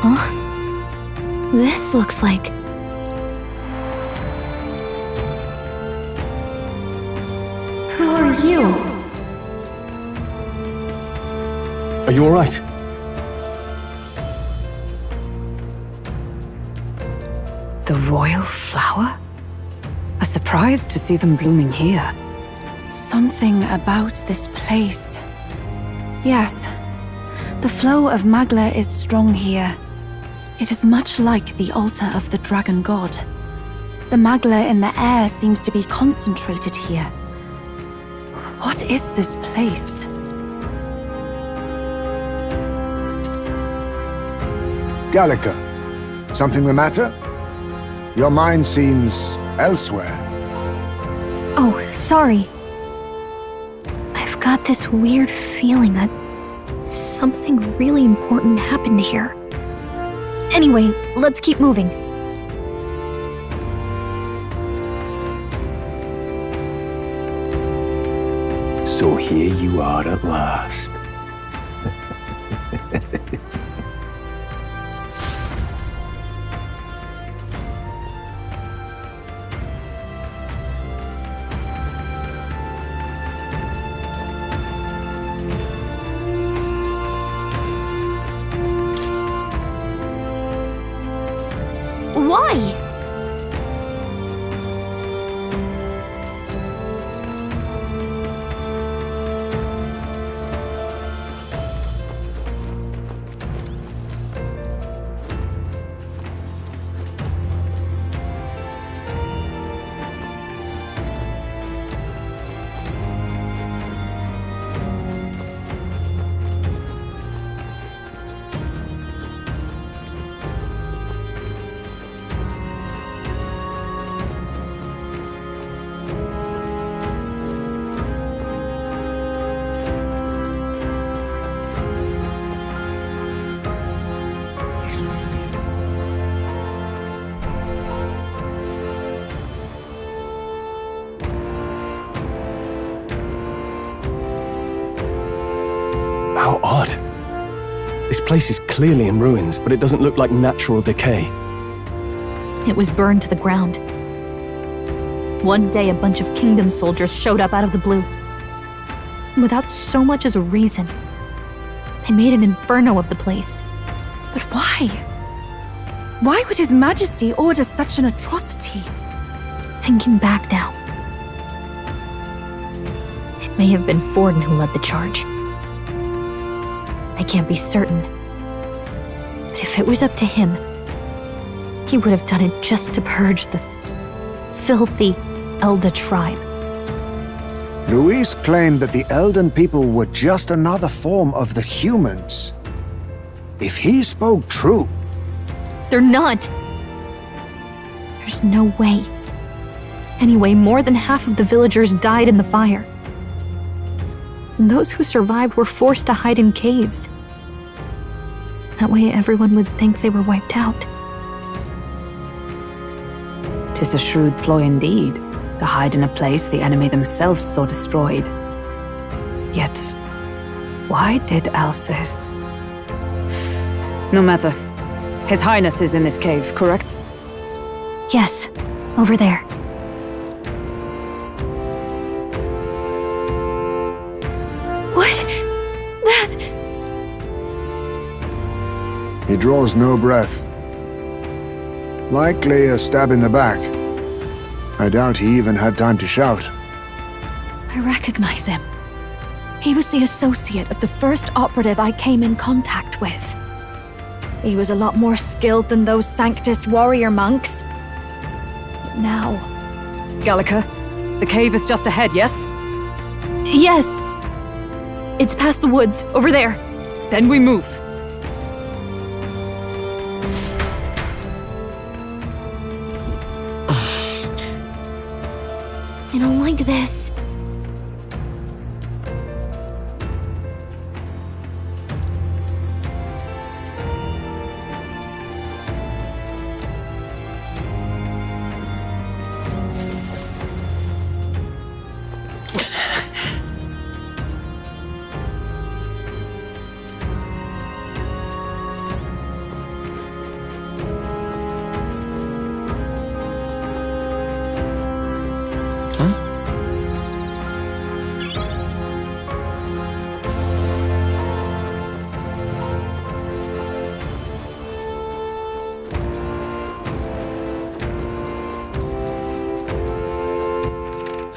Huh? This looks like... Who are you? Are you alright? The royal flower? A surprise to see them blooming here. Something about this place. Yes, the flow of Magla is strong here. It is much like the altar of the dragon god. The Magla in the air seems to be concentrated here. What is this place? Gallica, something the matter? Your mind seems elsewhere. Oh, sorry. I've got this weird feeling that something really important happened here. Anyway, let's keep moving. So here you are at last. Why? How odd. This place is clearly in ruins, but it doesn't look like natural decay. It was burned to the ground. One day, a bunch of kingdom soldiers showed up out of the blue. Without so much as a reason. They made an inferno of the place. But why? Why would His Majesty order such an atrocity? Thinking back now, it may have been Forden who led the charge. I can't be certain. But if it was up to him, he would have done it just to purge the filthy Elda tribe. Luis claimed that the Elden people were just another form of the humans. If he spoke true... They're not! There's no way. Anyway, more than half of the villagers died in the fire. And those who survived were forced to hide in caves. That way everyone would think they were wiped out. 'Tis a shrewd ploy indeed, to hide in a place the enemy themselves saw destroyed. Yet, why did Alcest? No matter. His Highness is in this cave, correct? Yes, over there. He draws no breath. Likely a stab in the back. I doubt he even had time to shout. I recognize him. He was the associate of the first operative I came in contact with. He was a lot more skilled than those Sanctist warrior monks. But now... Gallica, the cave is just ahead, yes? Yes! It's past the woods, over there. Then we move. I don't like this.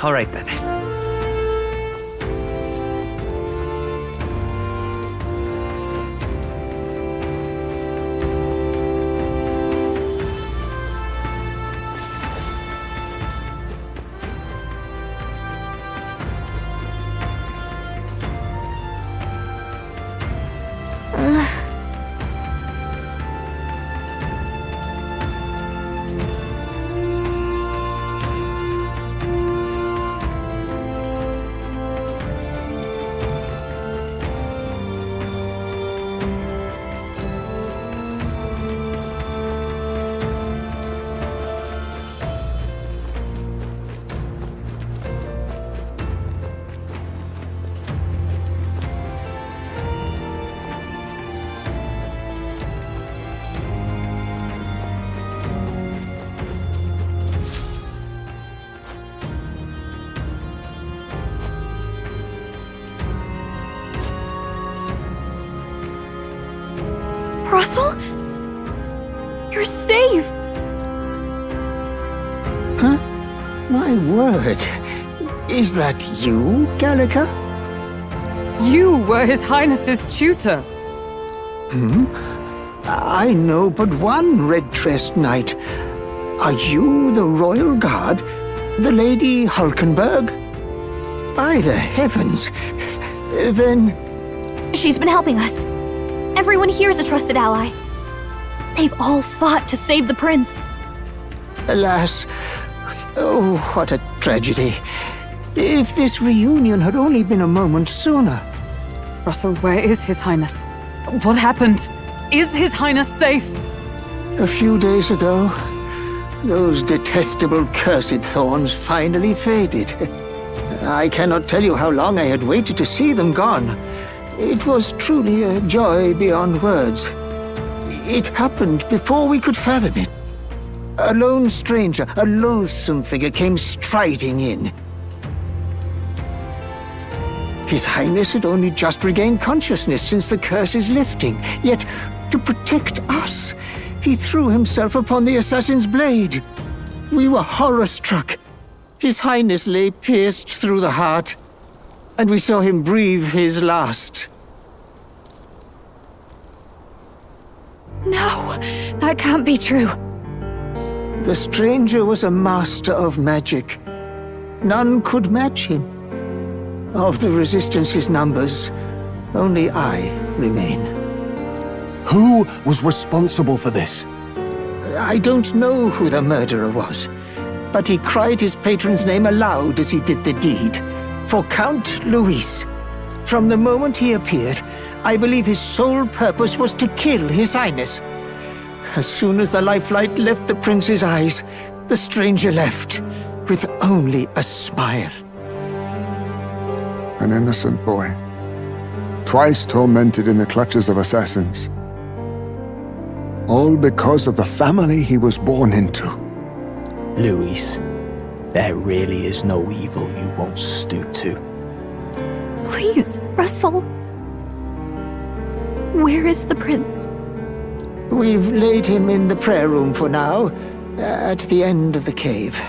All right then. Russell? You're safe! Huh? My word. Is that you, Gallica? You were His Highness's tutor. I know but one red-dressed knight. Are you the royal guard? The Lady Hulkenberg? By the heavens. Then... She's been helping us. Everyone here is a trusted ally. They've all fought to save the prince. Alas. Oh, what a tragedy. If this reunion had only been a moment sooner. Russell, where is His Highness? What happened? Is His Highness safe? A few days ago, those detestable cursed thorns finally faded. I cannot tell you how long I had waited to see them gone. It was truly a joy beyond words. It happened before we could fathom it. A lone stranger, a loathsome figure, came striding in. His Highness had only just regained consciousness since the curse's lifting, yet to protect us, he threw himself upon the assassin's blade. We were horror-struck. His Highness lay pierced through the heart, and we saw him breathe his last. No, that can't be true. The stranger was a master of magic. None could match him. Of the Resistance's numbers, only I remain. Who was responsible for this? I don't know who the murderer was, but he cried his patron's name aloud as he did the deed. For Count Luis. From the moment he appeared, I believe his sole purpose was to kill His Highness. As soon as the lifelight left the prince's eyes, the stranger left, with only a smile. An innocent boy, twice tormented in the clutches of assassins. All because of the family he was born into. Luis, there really is no evil you won't stoop to. Please, Russell. Where is the prince? We've laid him in the prayer room for now, at the end of the cave.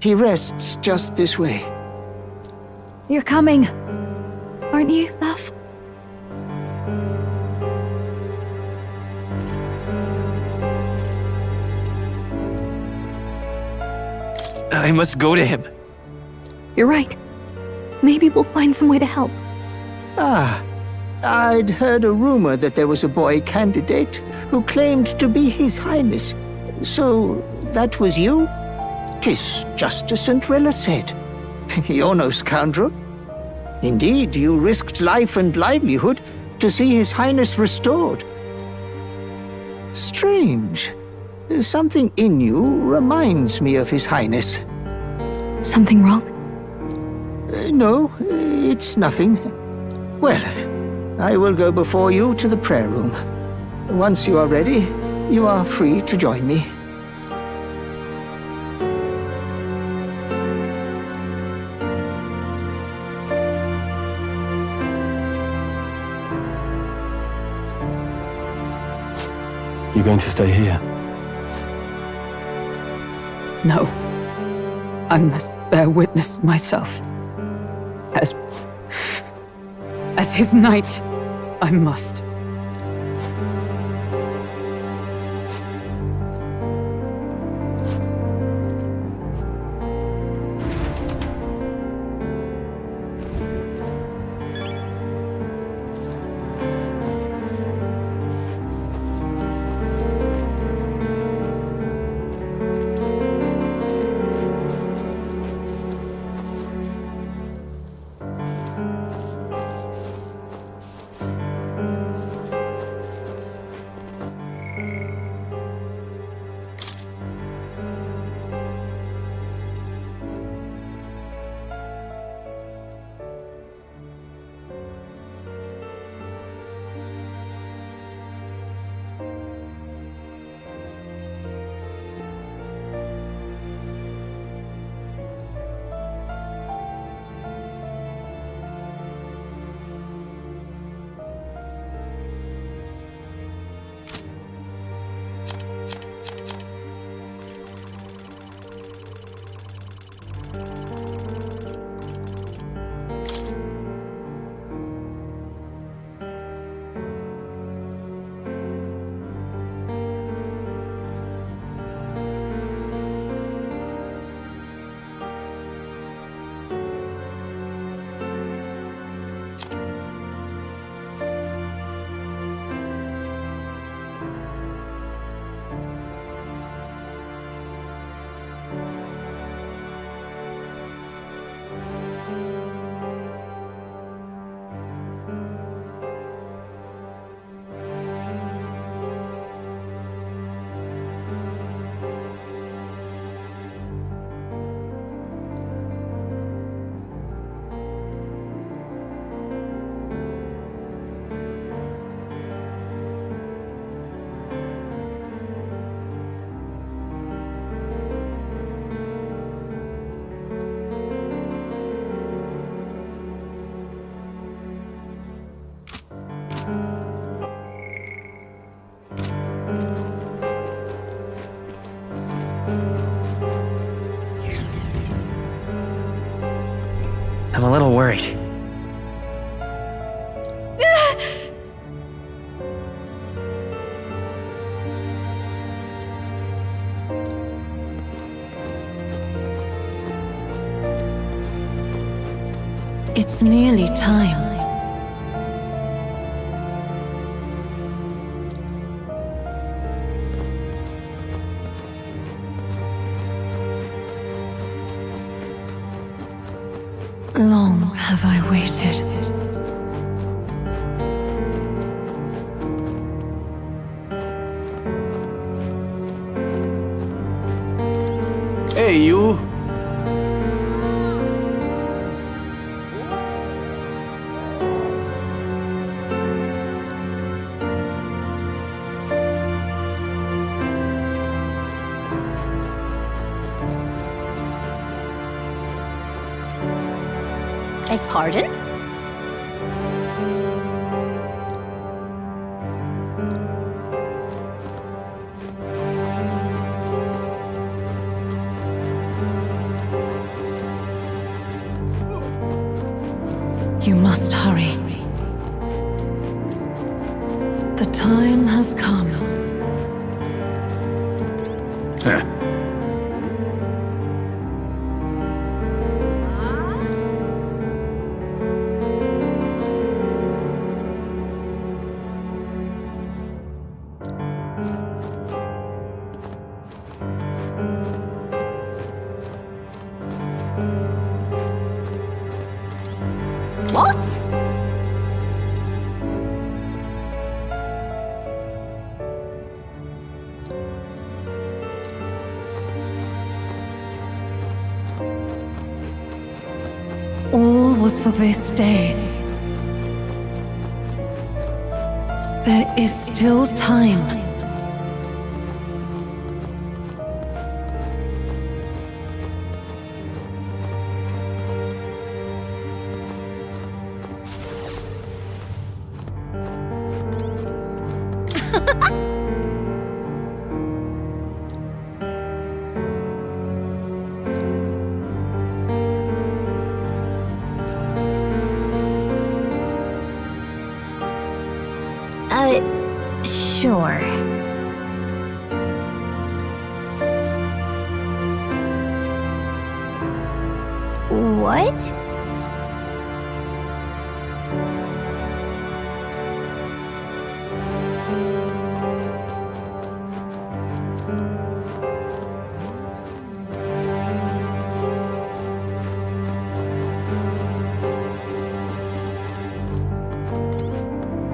He rests just this way. You're coming, aren't you, love? I must go to him. You're right. Maybe we'll find some way to help. Ah, I'd heard a rumor that there was a boy candidate who claimed to be His Highness. So, that was you? 'Tis just as St. Rilla said. You're no scoundrel. Indeed, you risked life and livelihood to see His Highness restored. Strange. Something in you reminds me of His Highness. Something wrong? No, it's nothing. Well, I will go before you to the prayer room. Once you are ready, you are free to join me. You going to stay here? No. I must bear witness myself. As his knight, I must. I'm a little worried. It's nearly time. Long have I waited. Hey, you! Beg pardon? You must hurry. The time has come. What? All was for this day. There is still time. Sure. What?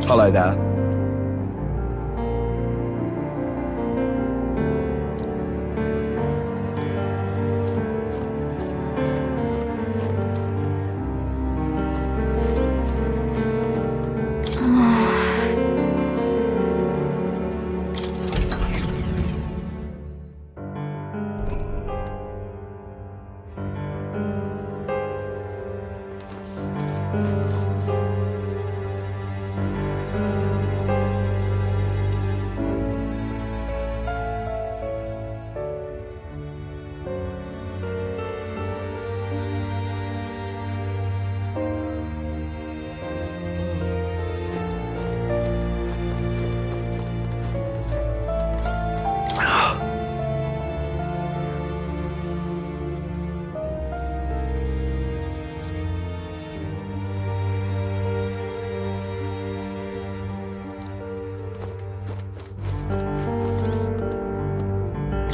Hello there.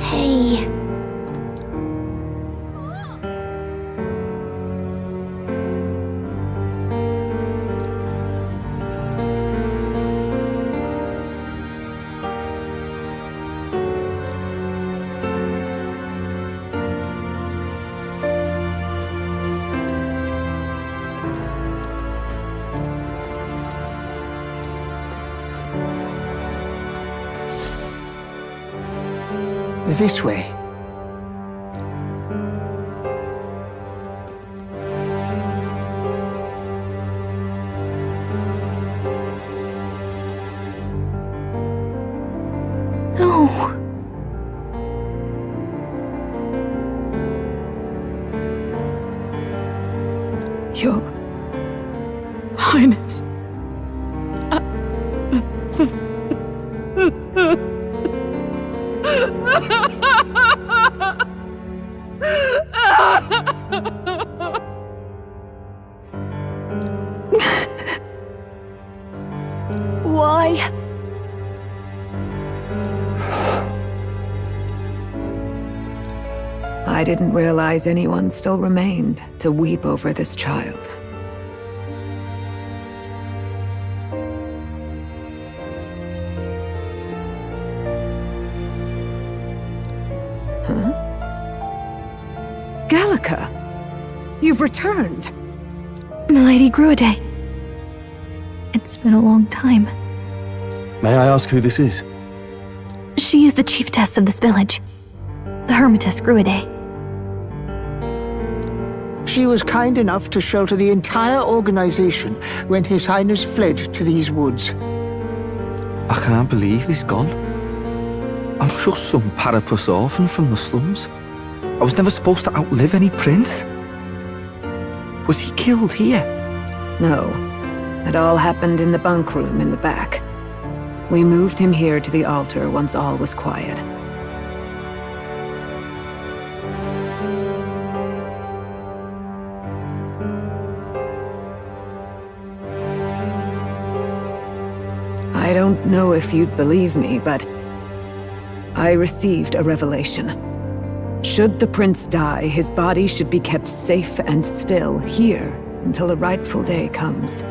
Hey. This way. No. Your Highness. Why? I didn't realize anyone still remained to weep over this child. Huh? Gallica! You've returned! Milady Gruade. It's been a long time. May I ask who this is? She is the chiefess of this village. The Hermitess Gruade. She was kind enough to shelter the entire organization when His Highness fled to these woods. I can't believe he's gone. I'm just some parapus orphan from the slums. I was never supposed to outlive any prince. Was he killed here? No. It all happened in the bunk room in the back. We moved him here to the altar once all was quiet. I don't know if you'd believe me, but I received a revelation. Should the prince die, his body should be kept safe and still here until the rightful day comes.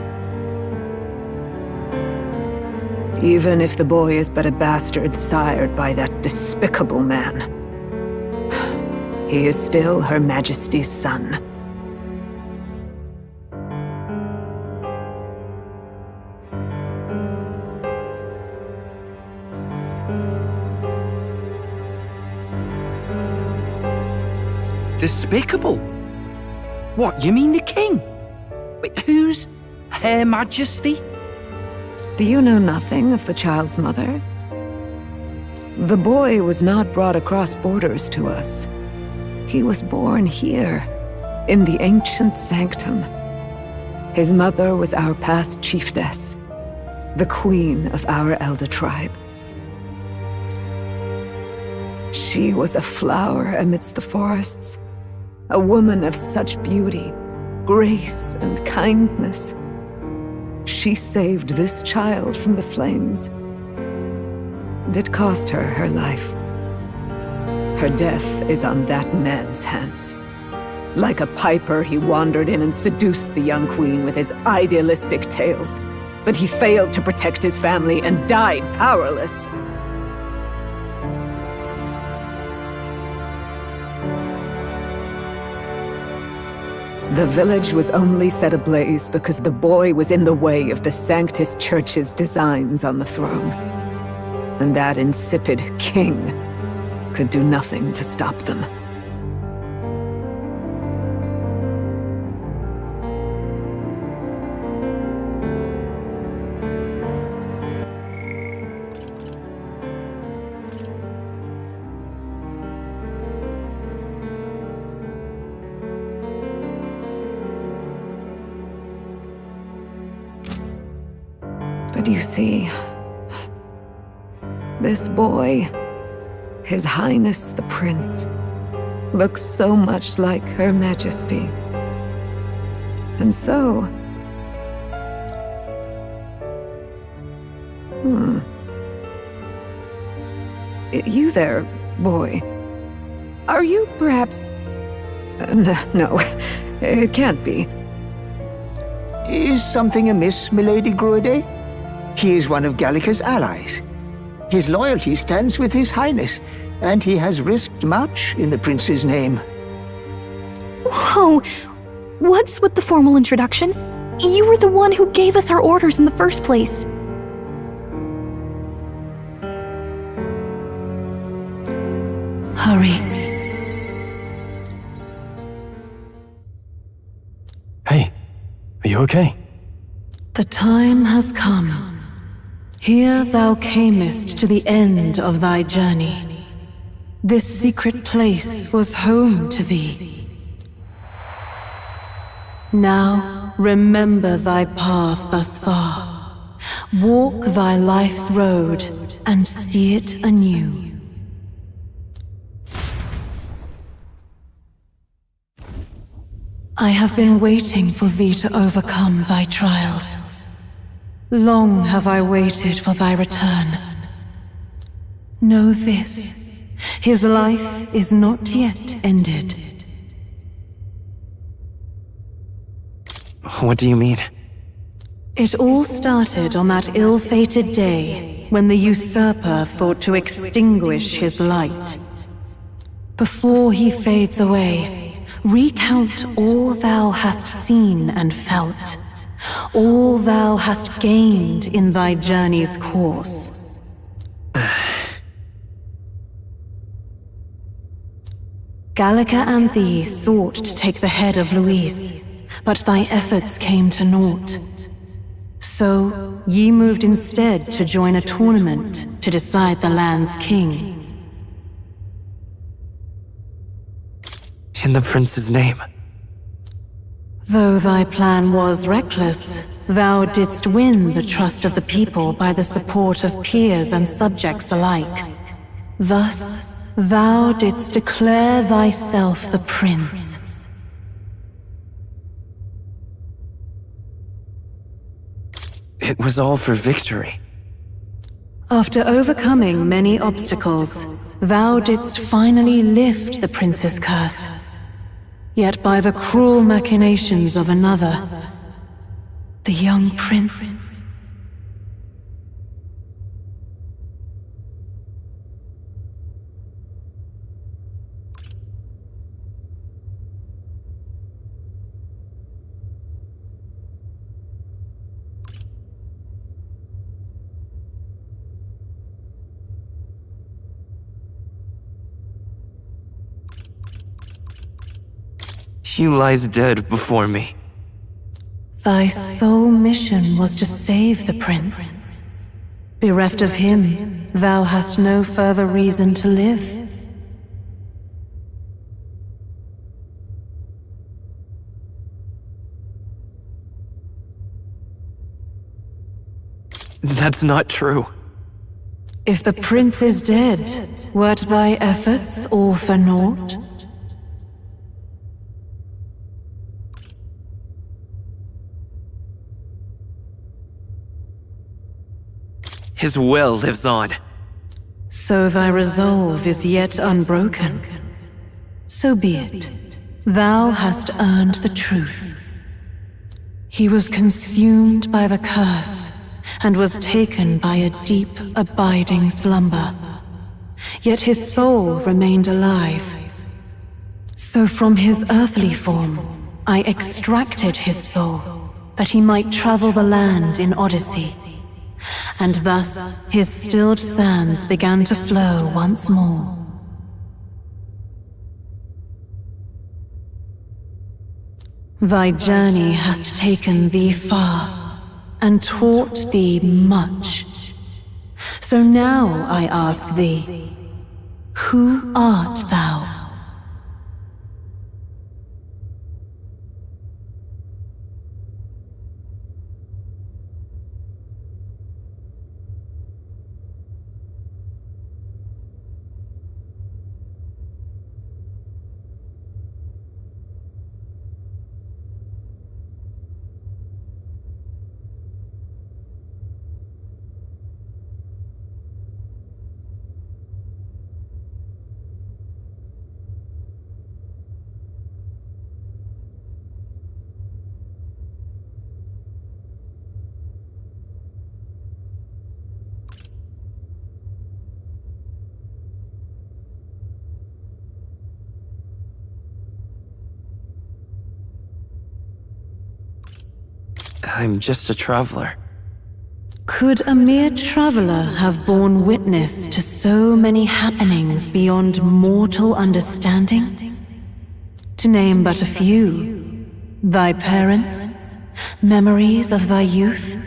Even if the boy is but a bastard sired by that despicable man, he is still Her Majesty's son. Despicable? What, you mean the king? Wait, who's Her Majesty? Do you know nothing of the child's mother? The boy was not brought across borders to us. He was born here, in the ancient sanctum. His mother was our past chiefess. the queen of our elder tribe. She was a flower amidst the forests, a woman of such beauty, grace, and kindness. She saved this child from the flames, and it cost her her life. Her death is on that man's hands. Like a piper, he wandered in and seduced the young queen with his idealistic tales. But he failed to protect his family and died powerless. The village was only set ablaze because the boy was in the way of the Sanctus Church's designs on the throne. And that insipid king could do nothing to stop them. But you see, this boy, His Highness the Prince, looks so much like Her Majesty. And so... You there, boy. Are you perhaps... No, it can't be. Is something amiss, milady Gruide? He is one of Gallica's allies. His loyalty stands with His Highness, and he has risked much in the prince's name. Whoa! What's with the formal introduction? You were the one who gave us our orders in the first place. Hurry. Hey, are you okay? The time has come. Here thou camest to the end of thy journey. This secret place was home to thee. Now remember thy path thus far. Walk thy life's road and see it anew. I have been waiting for thee to overcome thy trials. Long have I waited for thy return. Know this, his life is not yet ended. What do you mean? It all started on that ill-fated day when the usurper thought to extinguish his light. Before he fades away, recount all thou hast seen and felt, all thou hast gained in thy journey's course. Gallica and thee sought to take the head of Louise, but thy efforts came to naught. So, ye moved instead to join a tournament to decide the land's king. In the prince's name. Though thy plan was reckless, thou didst win the trust of the people by the support of peers and subjects alike. Thus, thou didst declare thyself the prince. It was all for victory. After overcoming many obstacles, thou didst finally lift the prince's curse. Yet by the cruel machinations of another, the young prince... He lies dead before me. Thy sole mission was to save the prince. Bereft of him, thou hast no further reason to live. That's not true. If the prince is dead, wert thy efforts all for naught? His will lives on. So thy resolve is yet unbroken. So be it. Thou hast earned the truth. He was consumed by the curse, and was taken by a deep, abiding slumber. Yet his soul remained alive. So from his earthly form, I extracted his soul, that he might travel the land in Odyssey. And thus his stilled sands began to flow once more. Thy journey hast taken thee far, and taught thee much. So now I ask thee, who art thou? I'm just a traveler. Could a mere traveler have borne witness to so many happenings beyond mortal understanding? To name but a few, thy parents, memories of thy youth?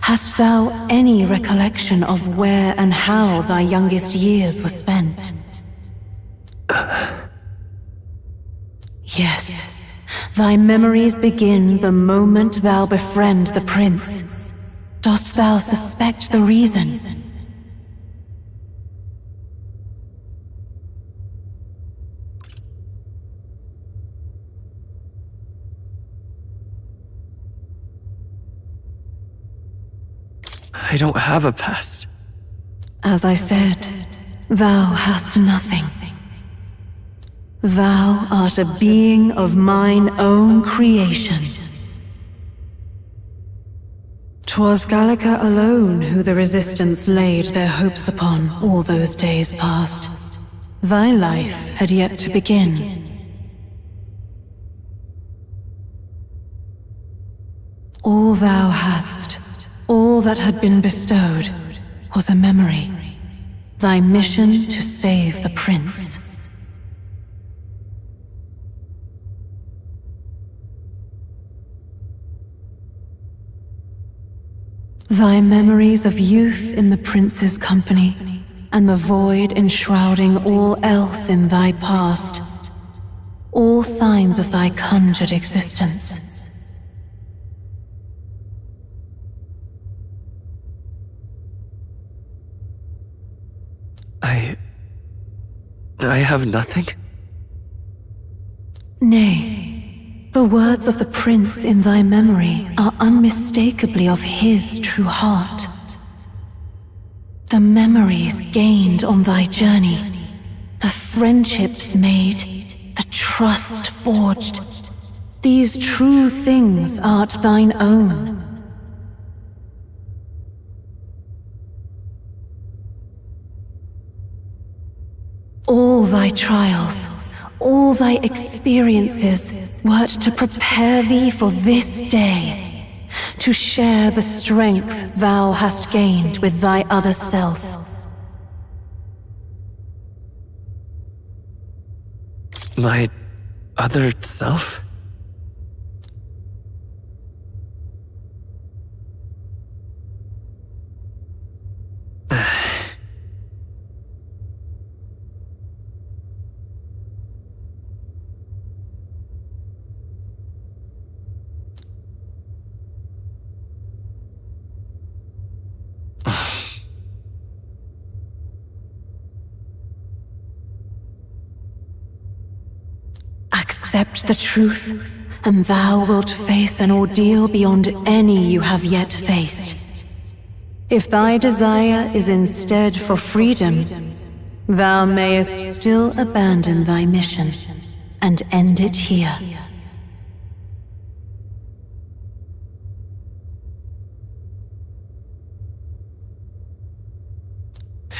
Hast thou any recollection of where and how thy youngest years were spent? Yes. Thy memories begin the moment thou befriend the prince. Dost thou suspect the reason? I don't have a past. As I said, thou hast nothing. Thou art a being of mine own creation. 'Twas Gallica alone who the Resistance laid their hopes upon all those days past. Thy life had yet to begin. All thou hadst, all that had been bestowed, was a memory. Thy mission to save the prince. Thy memories of youth in the prince's company, and the void enshrouding all else in thy past. All signs of thy conjured existence. I have nothing? Nay, the words of the prince in thy memory are unmistakably of his true heart. The memories gained on thy journey, the friendships made, the trust forged, these true things art thine own. All thy trials, all thy experiences wert to prepare thee for this day, to share the strength thou hast gained with thy other self. My other self? Accept the truth, and thou wilt face an ordeal beyond any you have yet faced. If thy desire is instead for freedom, thou mayest still abandon thy mission and end it here.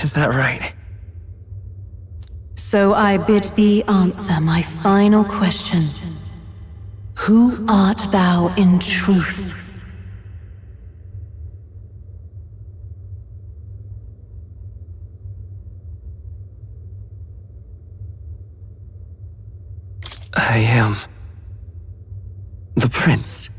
Is that right? So I bid thee answer my final question. Who art thou in truth? I am the prince.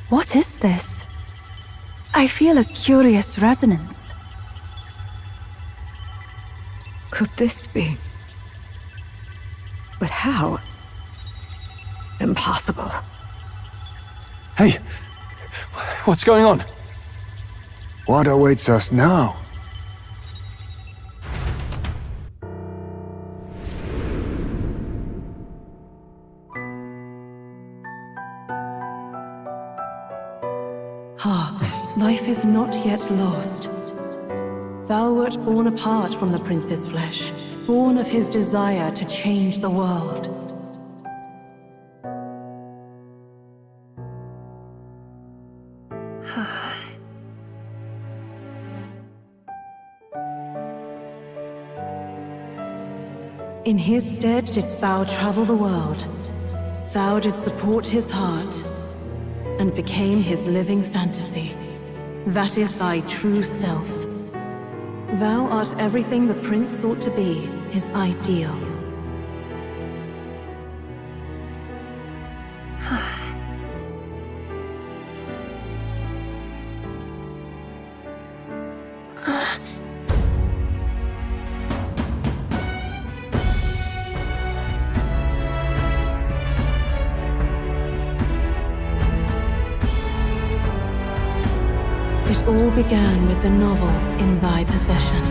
What is this? I feel a curious resonance. Could this be? But how? Impossible. Hey, what's going on? What awaits us now? Life is not yet lost. Thou wert born apart from the prince's flesh, born of his desire to change the world. In his stead didst thou travel the world. Thou didst support his heart, and became his living fantasy. That is thy true self. Thou art everything the prince sought to be, his ideal. It all began with the novel in thy possession.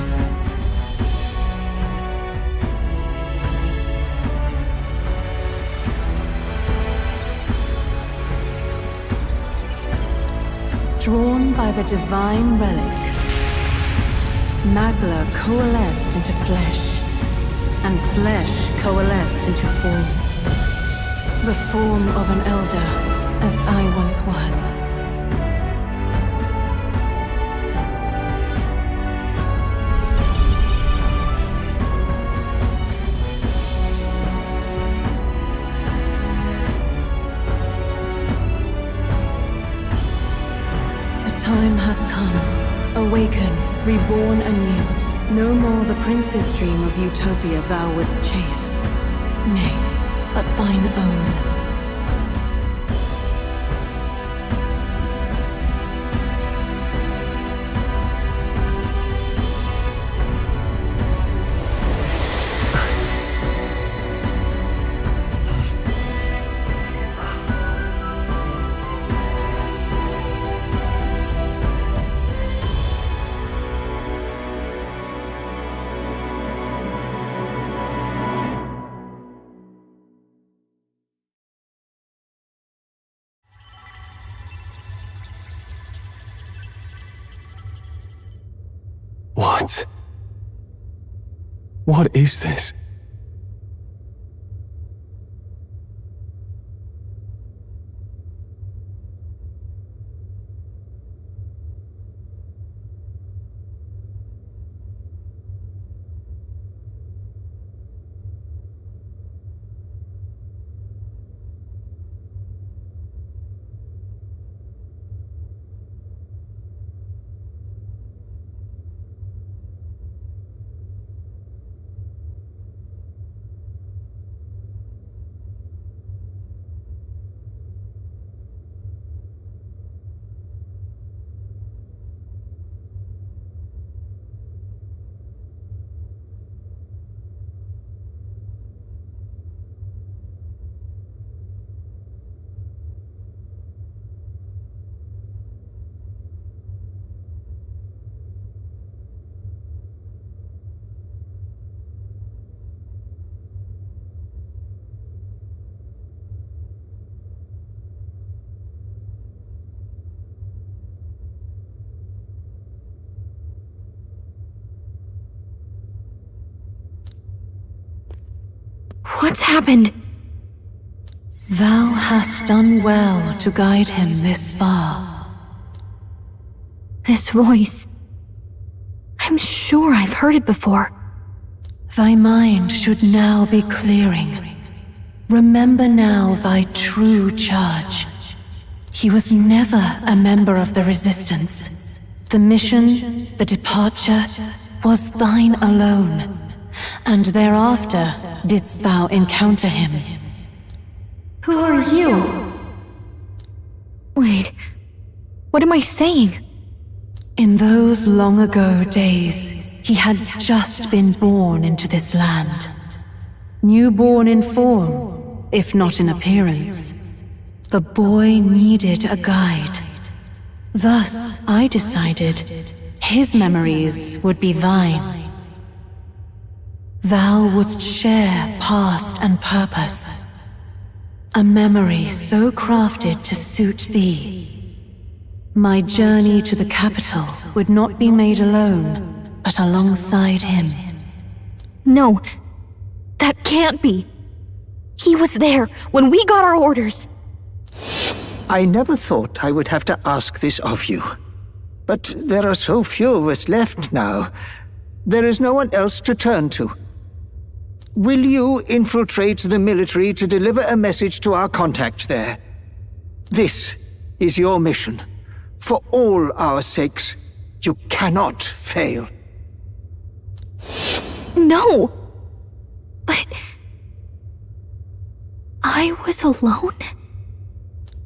Drawn by the divine relic, Magla coalesced into flesh, and flesh coalesced into form. The form of an elder, as I once was. Time hath come. Awaken, reborn anew. No more the prince's dream of utopia thou wouldst chase. Nay, but thine own. What? What is this? What's happened? Thou hast done well to guide him this far. This voice. I'm sure I've heard it before. Thy mind should now be clearing. Remember now thy true charge. He was never a member of the Resistance. The mission, the departure, was thine alone. And thereafter didst thou encounter him. Who are you? Wait, what am I saying? In those long ago days, he had just been born into this land. Newborn in form, if not in appearance. The boy needed a guide. Thus, I decided his memories would be thine. Thou wouldst share past and purpose. A memory so crafted to suit thee. My journey to the capital would not be made alone, but alongside him. No, that can't be. He was there when we got our orders. I never thought I would have to ask this of you. But there are so few of us left now. There is no one else to turn to. Will you infiltrate the military to deliver a message to our contact there? This is your mission. For all our sakes, you cannot fail. No! But... I was alone?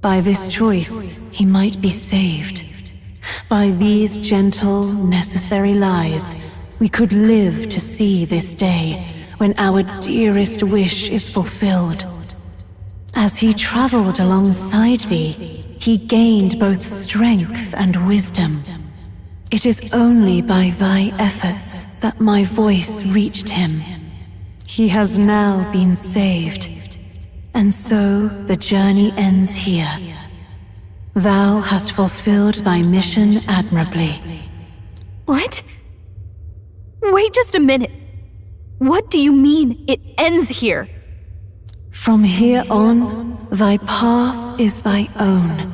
By this choice, he might be saved. By these gentle, necessary lies, we could live to see this day when our dearest wish is fulfilled. As he traveled alongside thee, he gained both strength and wisdom. It is only by thy efforts that my voice reached him. He has now been saved, and so the journey ends here. Thou hast fulfilled thy mission admirably. What? Wait just a minute. What do you mean, it ends here? From here on, thy path is thy own.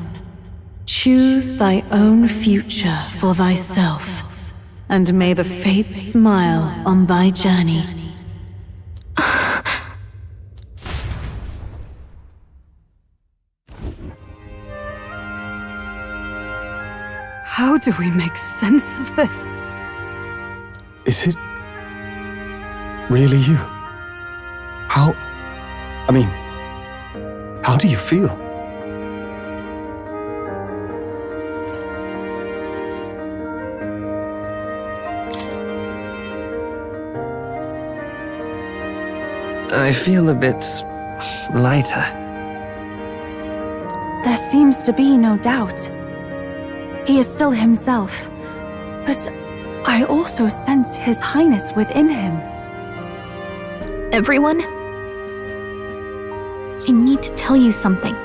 Choose thy own future for thyself, and may the fates smile on thy journey. How do we make sense of this? Is it really you? How do you feel? I feel a bit lighter. There seems to be no doubt. He is still himself, but I also sense His Highness within him. Everyone? I need to tell you something.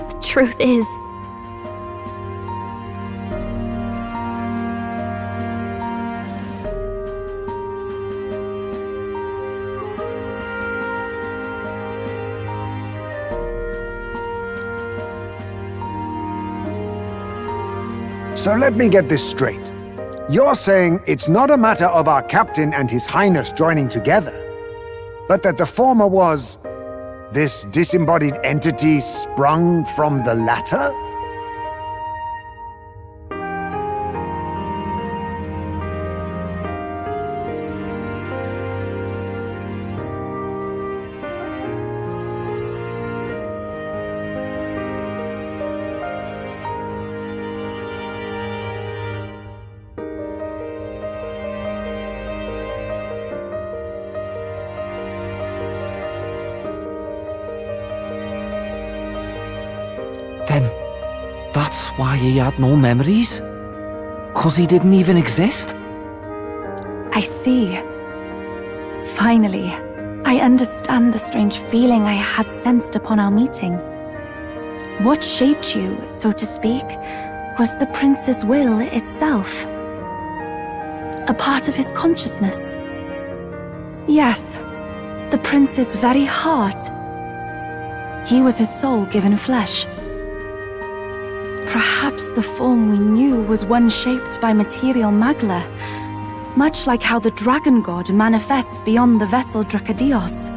The truth is... So let me get this straight. You're saying it's not a matter of our captain and His Highness joining together, but that the former was this disembodied entity sprung from the latter? Then, that's why he had no memories? 'Cause he didn't even exist? I see. Finally, I understand the strange feeling I had sensed upon our meeting. What shaped you, so to speak, was the prince's will itself. A part of his consciousness. Yes, the prince's very heart. He was his soul given flesh. Perhaps the form we knew was one shaped by material Magla, much like how the dragon god manifests beyond the vessel Drakadios.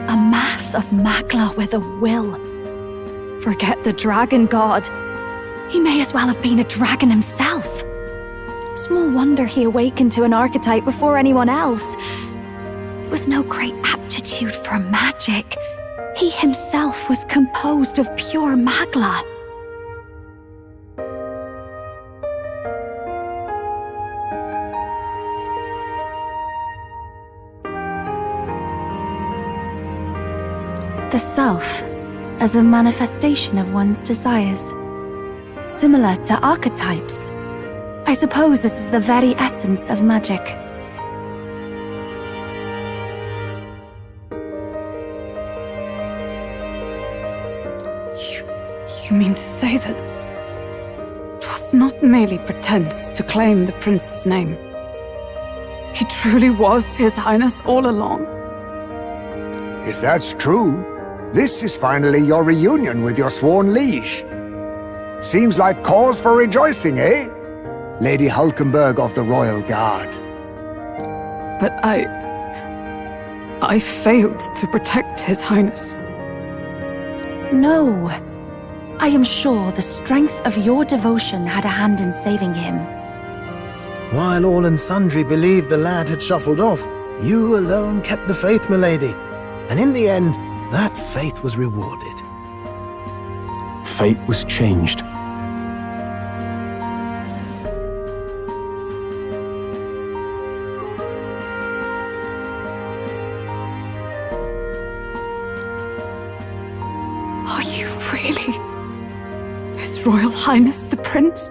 A mass of Magla with a will. Forget the dragon god. He may as well have been a dragon himself. Small wonder he awakened to an archetype before anyone else. It was no great aptitude for magic. He himself was composed of pure Magla. The self as a manifestation of one's desires. Similar to archetypes. I suppose this is the very essence of magic. You mean to say that it was not merely pretense to claim the prince's name? He truly was His Highness all along? If that's true, this is finally your reunion with your sworn liege. Seems like cause for rejoicing, eh? Lady Hulkenberg of the Royal Guard. But I failed to protect His Highness. No. I am sure the strength of your devotion had a hand in saving him. While all and sundry believed the lad had shuffled off, you alone kept the faith, milady. And in the end, that faith was rewarded. Fate was changed. Are you really His Royal Highness the Prince?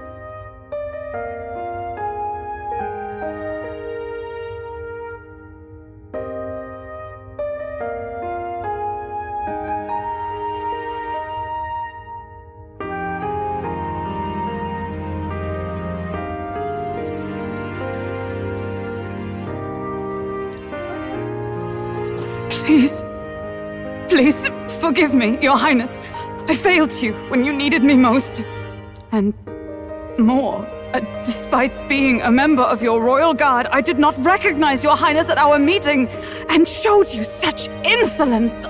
Please, forgive me, Your Highness. I failed you when you needed me most. And more, despite being a member of your royal guard, I did not recognize Your Highness at our meeting and showed you such insolence.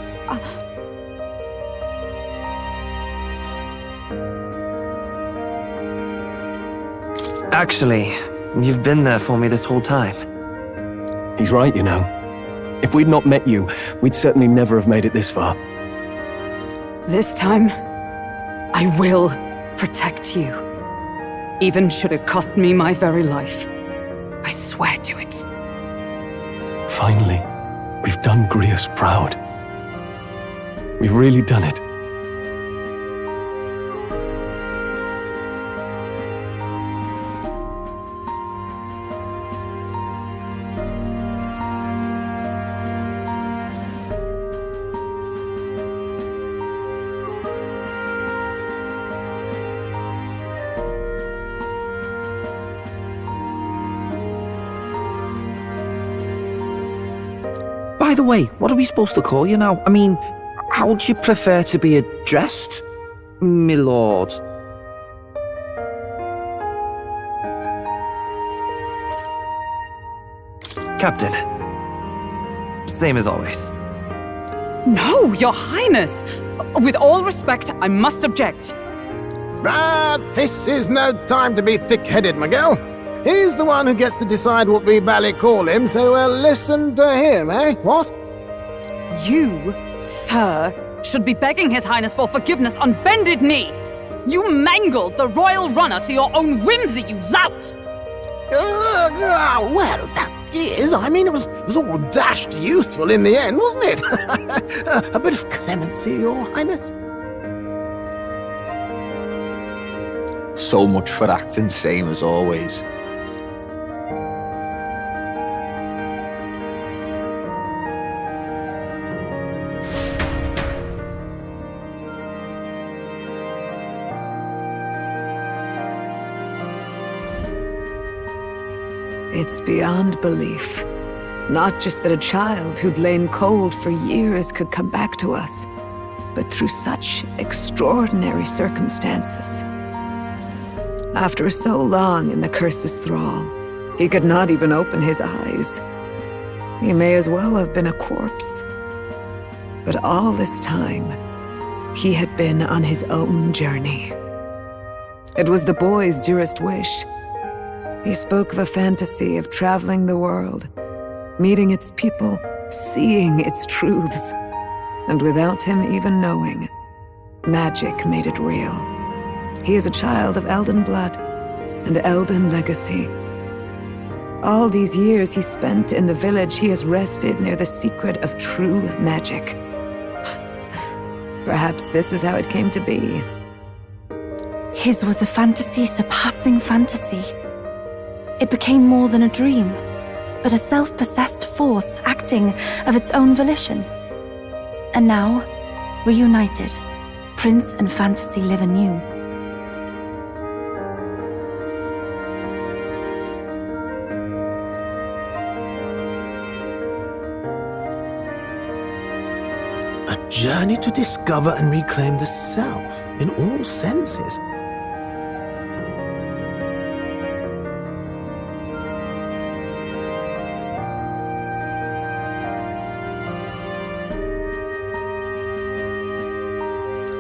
Actually, you've been there for me this whole time. He's right, you know. If we'd not met you, we'd certainly never have made it this far. This time, I will protect you. Even should it cost me my very life. I swear to it. Finally, we've done Grius proud. We've really done it. By the way, what are we supposed to call you now? I mean, how would you prefer to be addressed, my lord? Captain. Same as always. No, Your Highness! With all respect, I must object. But this is no time to be thick-headed, Miguel. He's the one who gets to decide what we bally call him, so we'll listen to him, eh? What? You, sir, should be begging His Highness for forgiveness on bended knee. You mangled the royal runner to your own whimsy, you lout! Well, that is. I mean, it was all dashed useful in the end, wasn't it? A bit of clemency, Your Highness. So much for acting same as always. It's beyond belief. Not just that a child who'd lain cold for years could come back to us, but through such extraordinary circumstances. After so long in the curse's thrall, he could not even open his eyes. He may as well have been a corpse. But all this time, he had been on his own journey. It was the boy's dearest wish. He spoke of a fantasy of traveling the world, meeting its people, seeing its truths. And without him even knowing, magic made it real. He is a child of Elden blood and Elden legacy. All these years he spent in the village, he has rested near the secret of true magic. Perhaps this is how it came to be. His was a fantasy surpassing fantasy. It became more than a dream, but a self-possessed force acting of its own volition. And now, reunited, Prince and fantasy live anew. A journey to discover and reclaim the self in all senses.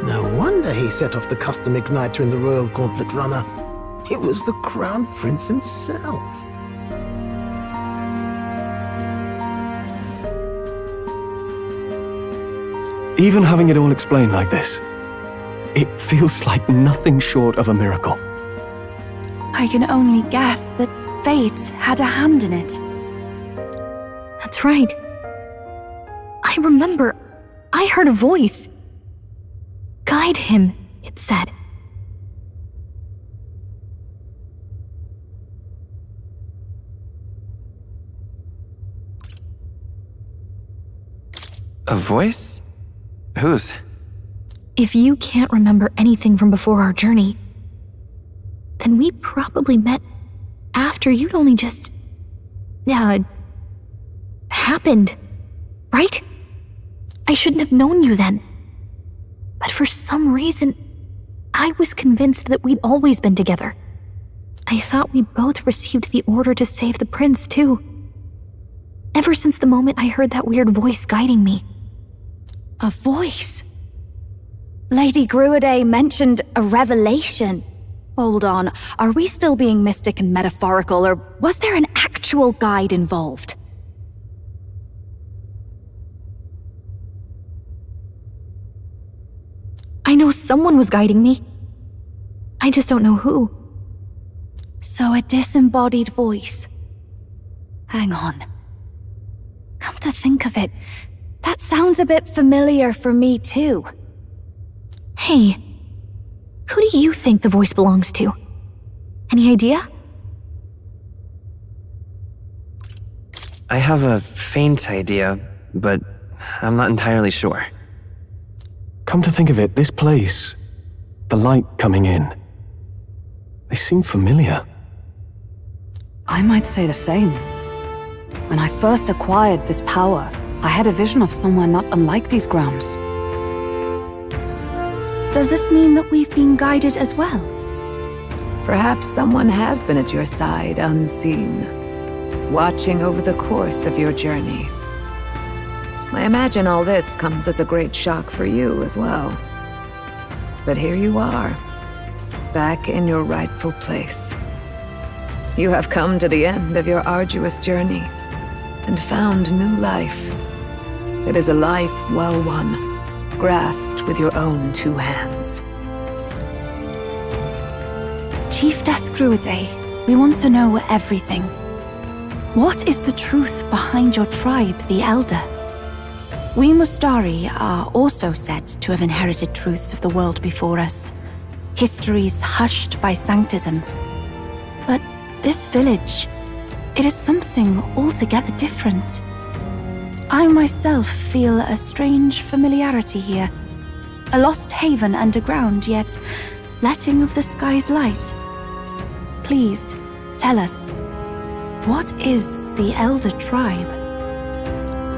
No wonder he set off the custom igniter in the Royal Gauntlet Runner. It was the Crown Prince himself. Even having it all explained like this, it feels like nothing short of a miracle. I can only guess that fate had a hand in it. That's right. I remember, I heard a voice. Guide him, it said. A voice? Whose? If you can't remember anything from before our journey, then we probably met after you'd only just... happened, right? I shouldn't have known you then. But for some reason, I was convinced that we'd always been together. I thought we both received the order to save the prince, too. Ever since the moment I heard that weird voice guiding me. A voice? Lady Gruidae mentioned a revelation. Hold on, are we still being mystic and metaphorical, or was there an actual guide involved? I know someone was guiding me. I just don't know who. So a disembodied voice. Hang on. Come to think of it, that sounds a bit familiar for me too. Hey, who do you think the voice belongs to? Any idea? I have a faint idea, but I'm not entirely sure. Come to think of it, this place, the light coming in, they seem familiar. I might say the same. When I first acquired this power, I had a vision of somewhere not unlike these grounds. Does this mean that we've been guided as well? Perhaps someone has been at your side unseen, watching over the course of your journey. I imagine all this comes as a great shock for you as well. But here you are, back in your rightful place. You have come to the end of your arduous journey and found new life. It is a life well won, grasped with your own two hands. Chiefess Gruidae, we want to know everything. What is the truth behind your tribe, the Elder? We Mustari are also said to have inherited truths of the world before us, histories hushed by sanctism. But this village, it is something altogether different. I myself feel a strange familiarity here, a lost haven underground, yet letting of the sky's light. Please, tell us, what is the Elder tribe?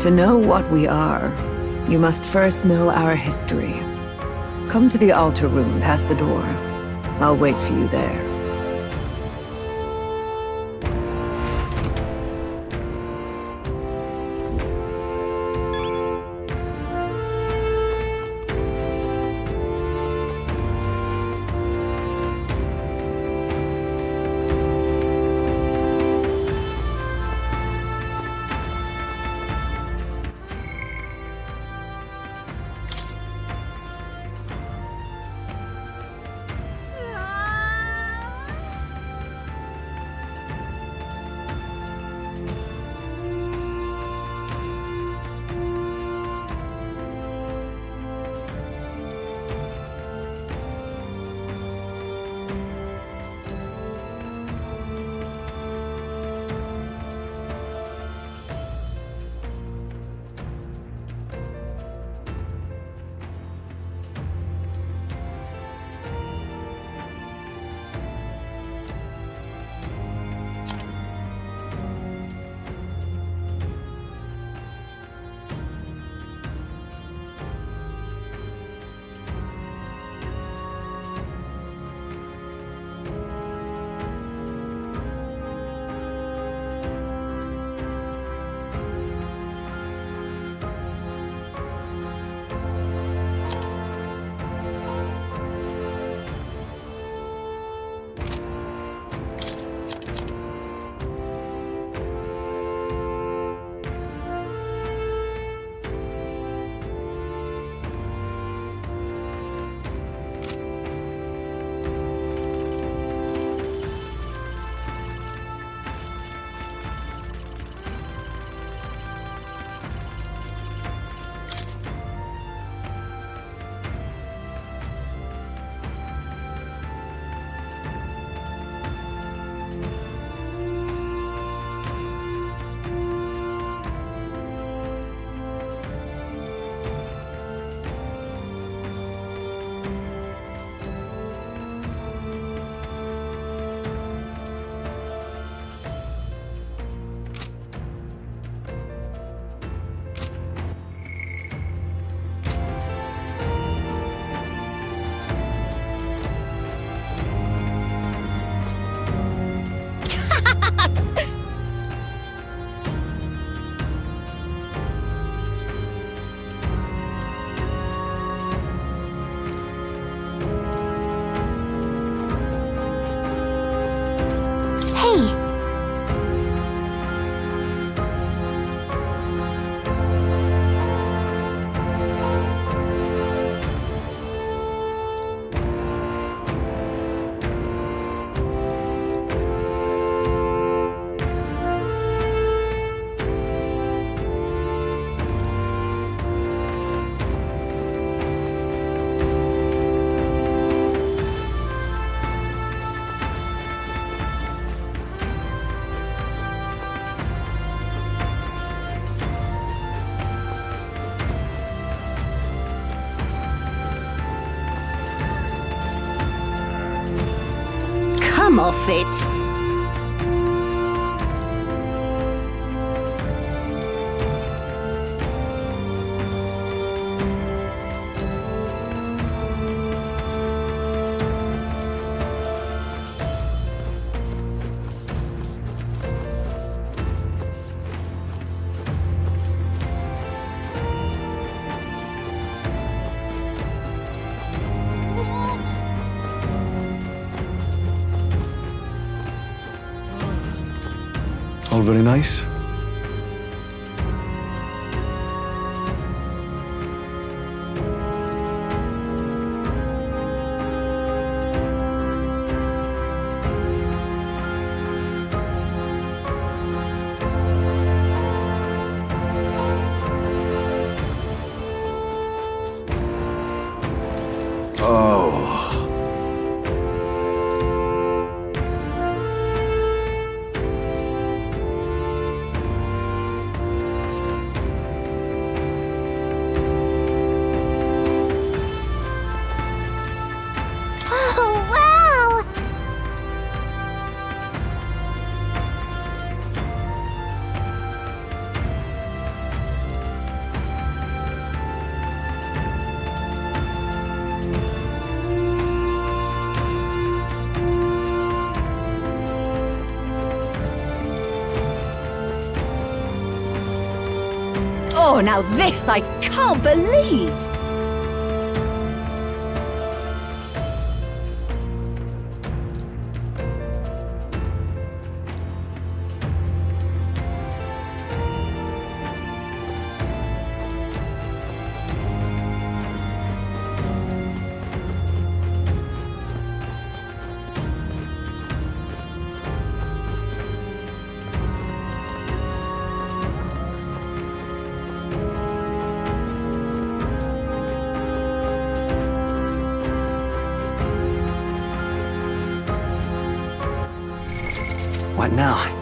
To know what we are, you must first know our history. Come to the altar room past the door. I'll wait for you there. Come off it. All very nice. Oh, now this I can't believe! What now?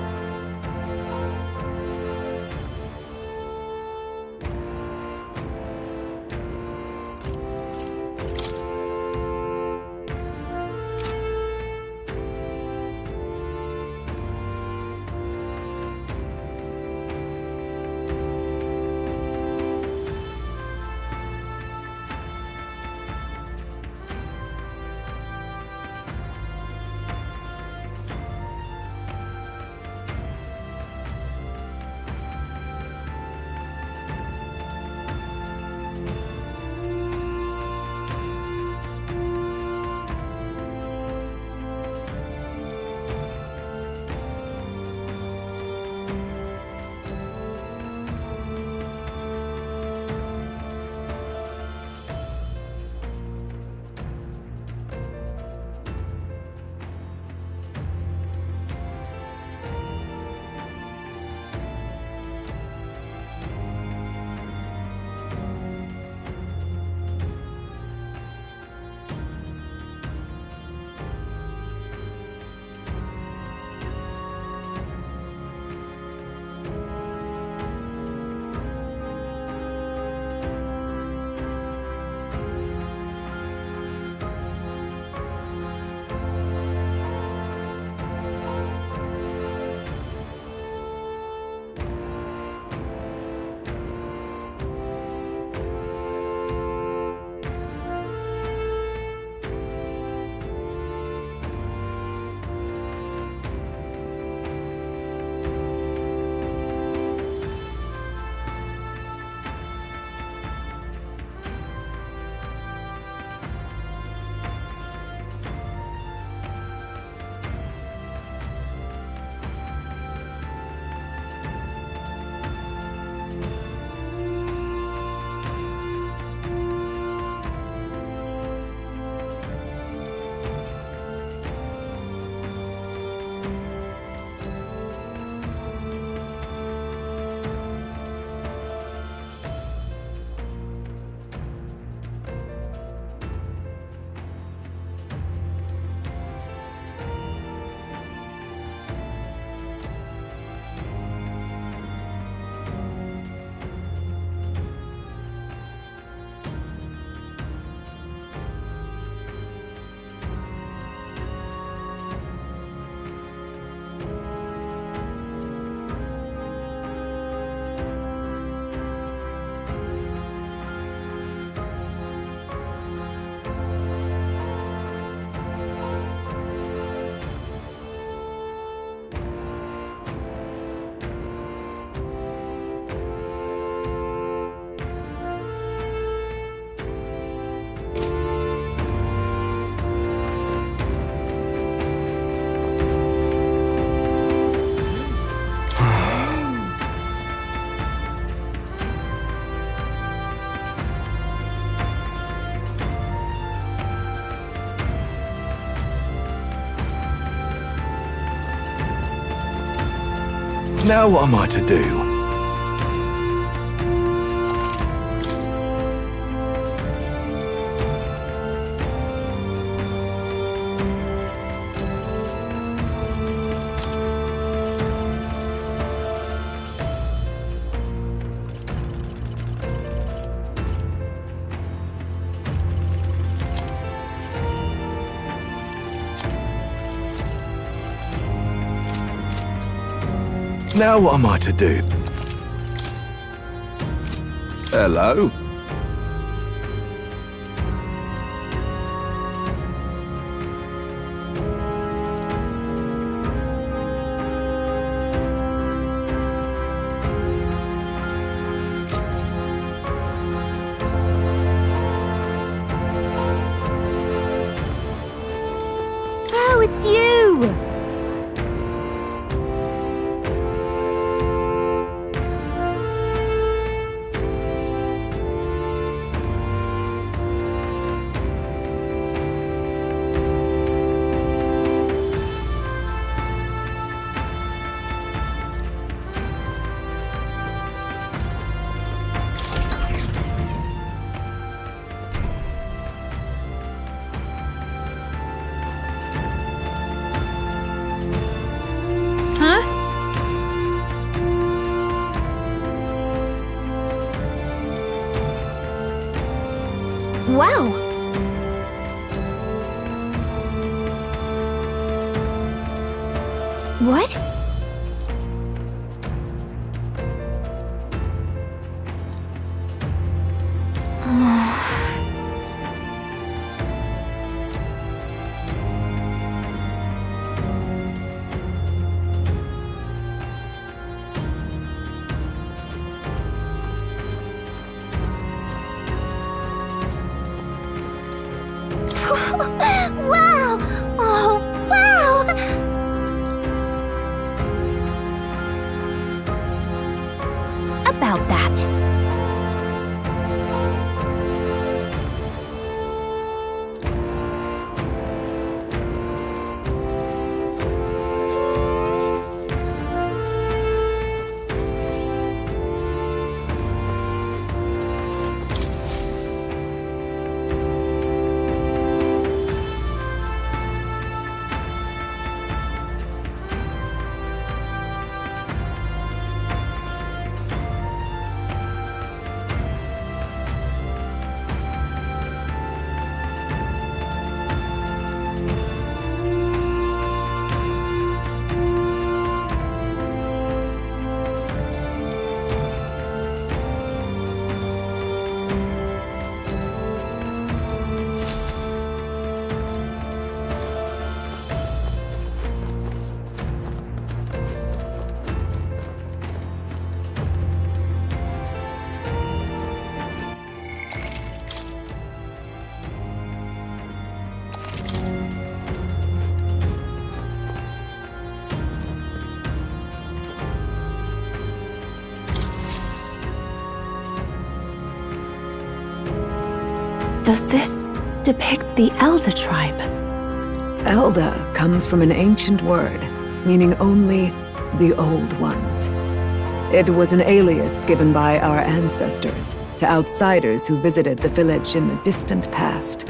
Now what am I to do? Now what am I to do? Hello? it's you! Wow! What? Wow! Oh, wow! About that. Does this depict the Elder tribe? Elder comes from an ancient word, meaning only the old ones. It was an alias given by our ancestors to outsiders who visited the village in the distant past.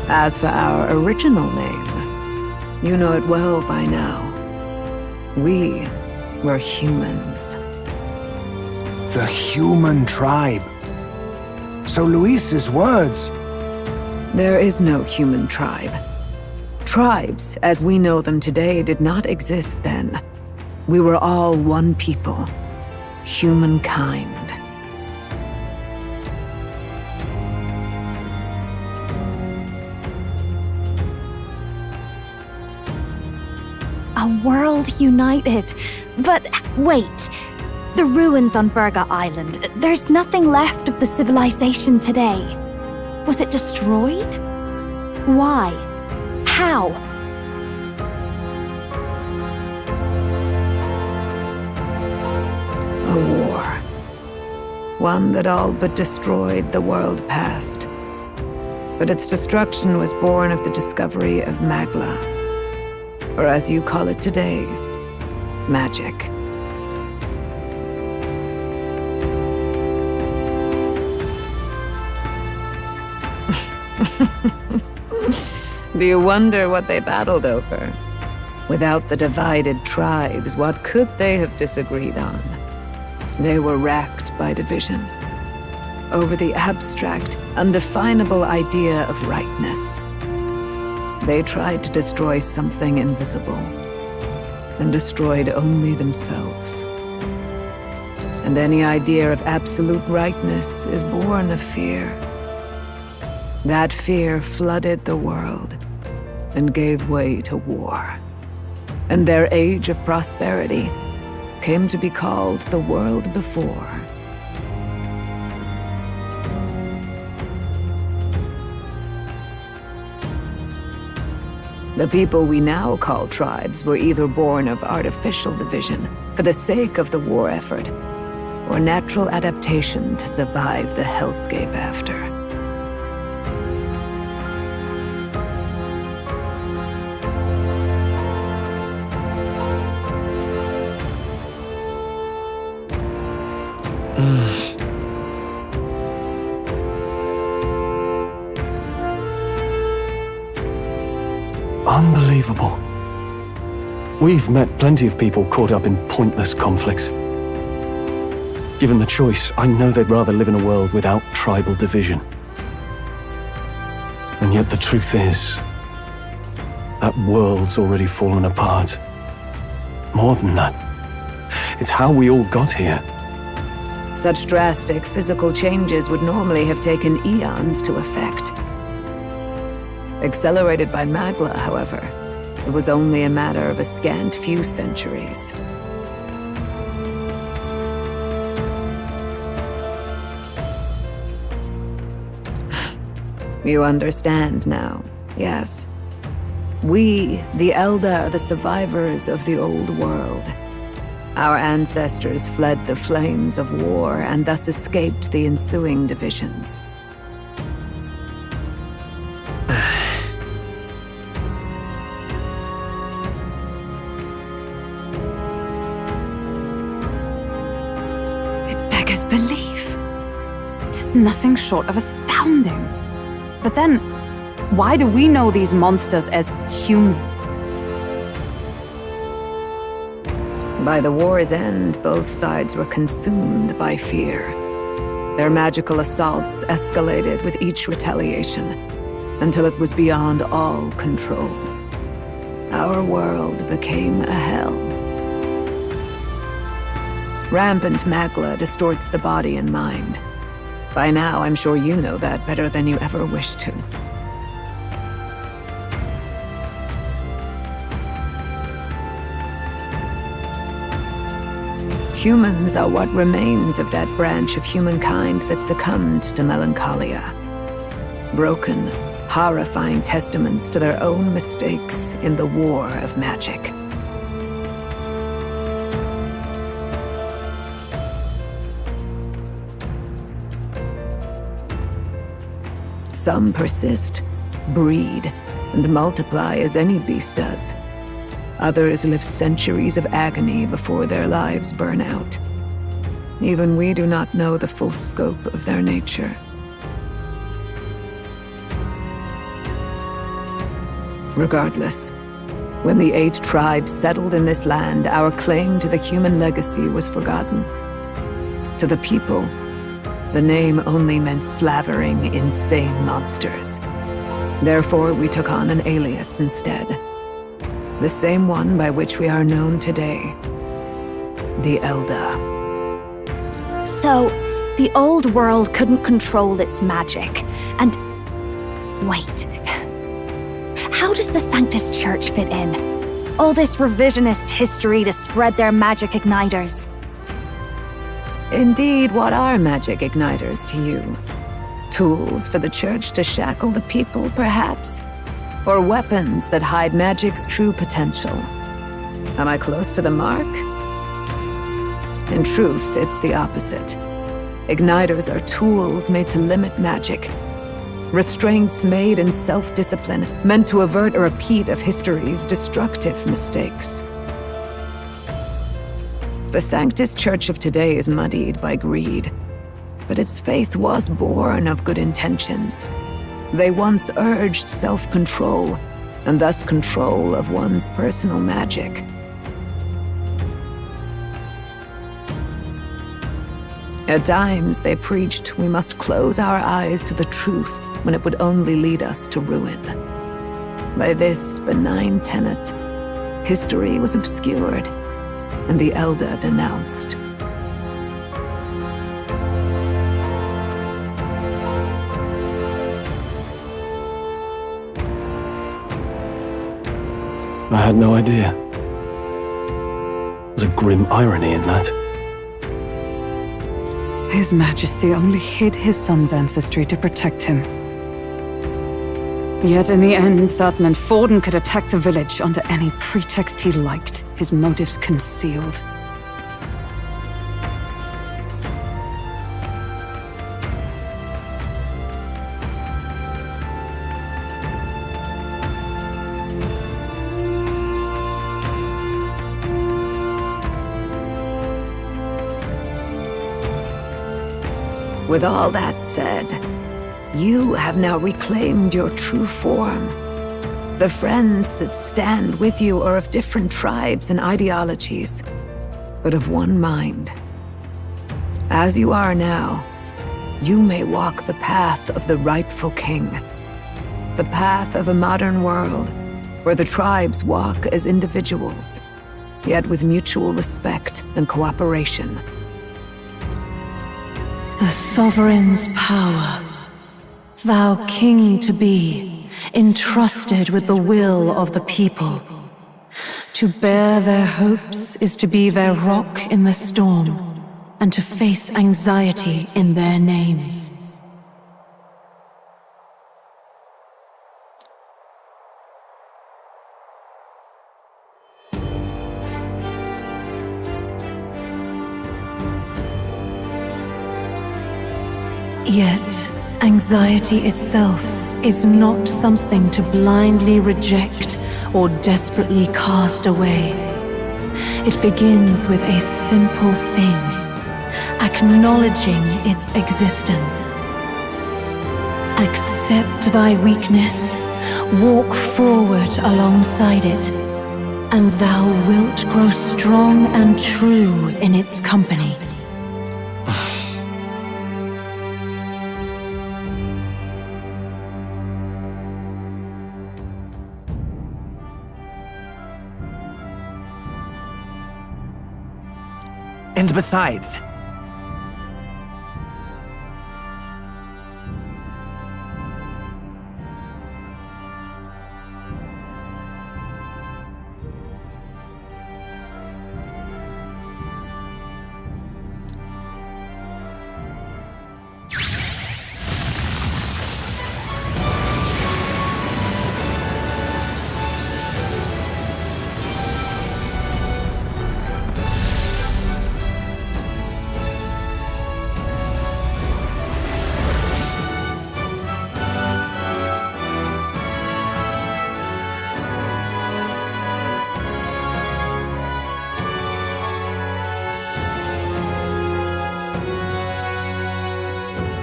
As for our original name, you know it well by now. We were humans. The human tribe. So Luis's words... There is no human tribe. Tribes, as we know them today, did not exist then. We were all one people. Humankind. A world united. But wait. The ruins on Virga Island. There's nothing left of the civilization today. Was it destroyed? Why? How? A war. One that all but destroyed the world past. But its destruction was born of the discovery of Magla. Or as you call it today, magic. Do you wonder what they battled over? Without the divided tribes, what could they have disagreed on? They were racked by division. Over the abstract, undefinable idea of rightness. They tried to destroy something invisible, and destroyed only themselves. And any idea of absolute rightness is born of fear. That fear flooded the world and gave way to war. And their age of prosperity came to be called the world before. The people we now call tribes were either born of artificial division for the sake of the war effort, or natural adaptation to survive the hellscape after. Unbelievable. We've met plenty of people caught up in pointless conflicts. Given the choice, I know they'd rather live in a world without tribal division. And yet the truth is, that world's already fallen apart. More than that, it's how we all got here. Such drastic physical changes would normally have taken eons to effect. Accelerated by Magla, however, it was only a matter of a scant few centuries. You understand now, yes? We, the Elder, are the survivors of the old world. Our ancestors fled the flames of war and thus escaped the ensuing divisions. It beggars belief. It is nothing short of astounding. But then, why do we know these monsters as humans? By the war's end, both sides were consumed by fear. Their magical assaults escalated with each retaliation, until it was beyond all control. Our world became a hell. Rampant Magla distorts the body and mind. By now, I'm sure you know that better than you ever wished to. Humans are what remains of that branch of humankind that succumbed to melancholia. Broken, horrifying testaments to their own mistakes in the war of magic. Some persist, breed, and multiply as any beast does. Others live centuries of agony before their lives burn out. Even we do not know the full scope of their nature. Regardless, when the 8 tribes settled in this land, our claim to the human legacy was forgotten. To the people, the name only meant slavering, insane monsters. Therefore, we took on an alias instead. The same one by which we are known today. The Elder. So, the old world couldn't control its magic, and... Wait. How does the Sanctus Church fit in? All this revisionist history to spread their magic igniters. Indeed, what are magic igniters to you? Tools for the Church to shackle the people, perhaps? Or weapons that hide magic's true potential? Am I close to the mark? In truth, it's the opposite. Igniters are tools made to limit magic. Restraints made in self-discipline, meant to avert a repeat of history's destructive mistakes. The Sanctus Church of today is muddied by greed, but its faith was born of good intentions. They once urged self-control, and thus control of one's personal magic. At times, they preached we must close our eyes to the truth when it would only lead us to ruin. By this benign tenet, history was obscured, and the Elder denounced. I had no idea. There's a grim irony in that. His Majesty only hid his son's ancestry to protect him. Yet in the end, that meant Forden could attack the village under any pretext he liked, his motives concealed. With all that said, you have now reclaimed your true form. The friends that stand with you are of different tribes and ideologies, but of one mind. As you are now, you may walk the path of the rightful king. The path of a modern world, where the tribes walk as individuals, yet with mutual respect and cooperation. The sovereign's power, thou king to be, entrusted with the will of the people. To bear their hopes is to be their rock in the storm, and to face anxiety in their names. Yet, anxiety itself is not something to blindly reject or desperately cast away. It begins with a simple thing, acknowledging its existence. Accept thy weakness, walk forward alongside it, and thou wilt grow strong and true in its company. And besides,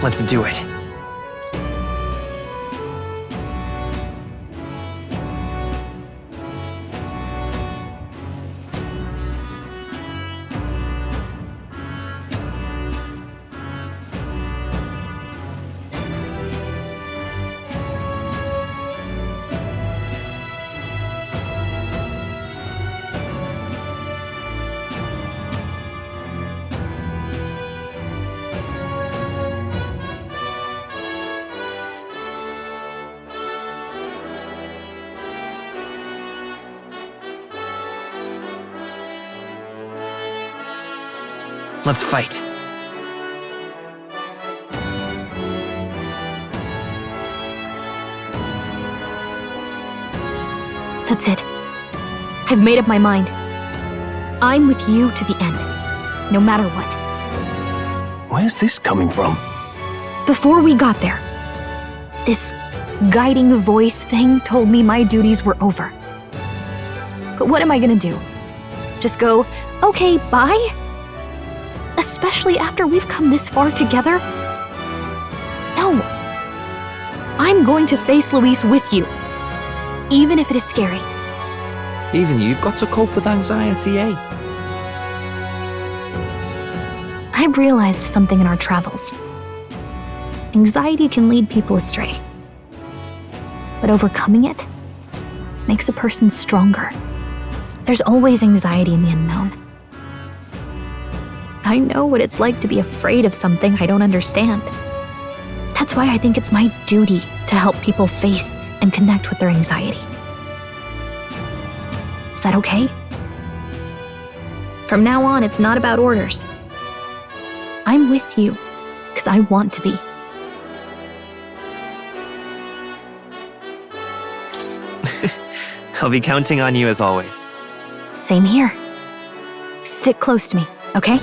let's do it. Let's fight. That's it. I've made up my mind. I'm with you to the end, no matter what. Where's this coming from? Before we got there, this guiding voice thing told me my duties were over. But what am I gonna do? Just go, okay, bye? Especially after we've come this far together? No. I'm going to face Luis with you, even if it is scary. Even you've got to cope with anxiety, eh? I realized something in our travels. Anxiety can lead people astray. But overcoming it? makes a person stronger. There's always anxiety in the unknown. I know what it's like to be afraid of something I don't understand. That's why I think it's my duty to help people face and connect with their anxiety. Is that okay? From now on, it's not about orders. I'm with you because I want to be. I'll be counting on you as always. Same here. Stick close to me, okay?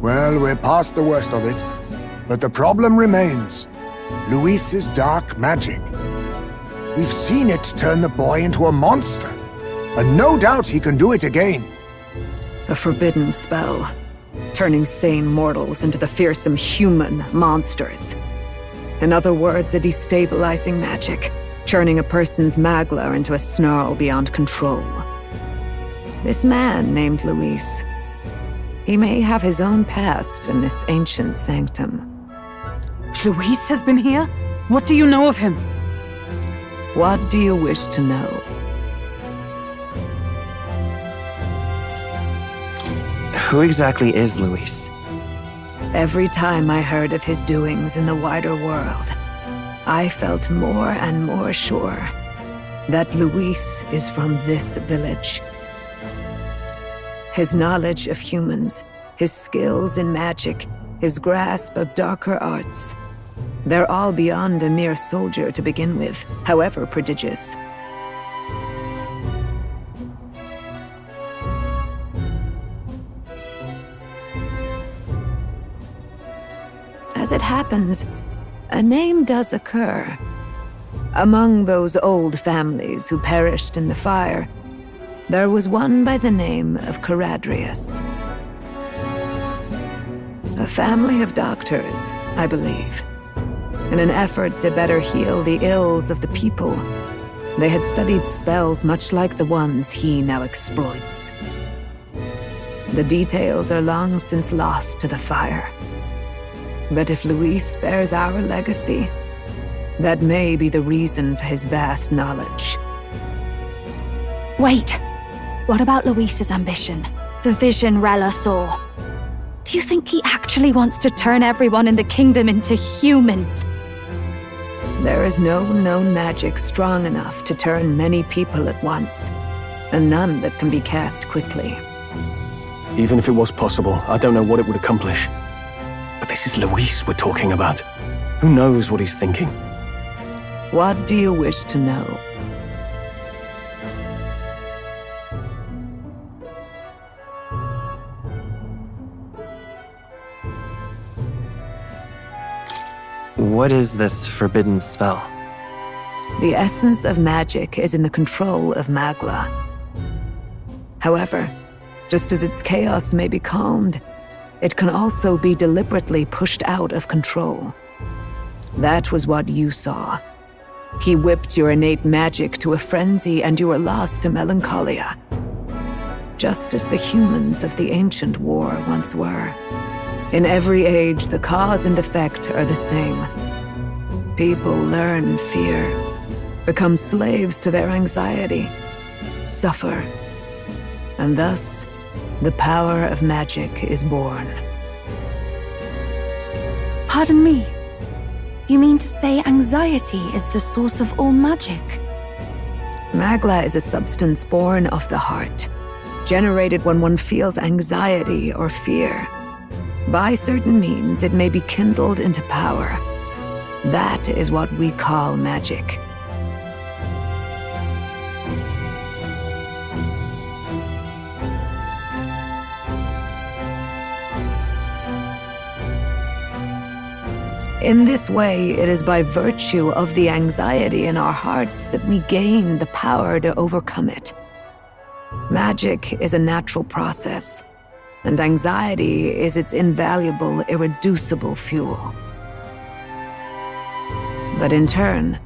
Well, we're past the worst of it. But the problem remains. Luis's dark magic. We've seen it turn the boy into a monster. And no doubt he can do it again. A forbidden spell, turning sane mortals into the fearsome human monsters. In other words, a destabilizing magic, churning a person's magla into a snarl beyond control. This man named Luis, he may have his own past in this ancient sanctum. Luis has been here? What do you know of him? What do you wish to know? Who exactly is Luis? Every time I heard of his doings in the wider world, I felt more and more sure that Luis is from this village. His knowledge of humans, his skills in magic, his grasp of darker arts, they're all beyond a mere soldier to begin with, however prodigious. As it happens, a name does occur. Among those old families who perished in the fire, there was one by the name of Caradrius. A family of doctors, I believe. In an effort to better heal the ills of the people, they had studied spells much like the ones he now exploits. The details are long since lost to the fire. But if Luis bears our legacy, that may be the reason for his vast knowledge. Wait, what about Luis's ambition? The vision Rella saw? Do you think he actually wants to turn everyone in the kingdom into humans? There is no known magic strong enough to turn many people at once, and none that can be cast quickly. Even if it was possible, I don't know what it would accomplish. But this is Luis we're talking about. Who knows what he's thinking? What do you wish to know? What is this forbidden spell? The essence of magic is in the control of Magla. However, just as its chaos may be calmed, it can also be deliberately pushed out of control. That was what you saw. He whipped your innate magic to a frenzy and you were lost to melancholia. Just as the humans of the ancient war once were. In every age, the cause and effect are the same. People learn fear, become slaves to their anxiety, suffer, and thus, the power of magic is born. Pardon me. You mean to say anxiety is the source of all magic? Magla is a substance born of the heart, generated when one feels anxiety or fear. By certain means, it may be kindled into power. That is what we call magic. In this way, it is by virtue of the anxiety in our hearts that we gain the power to overcome it. Magic is a natural process, and anxiety is its invaluable, irreducible fuel. But in turn,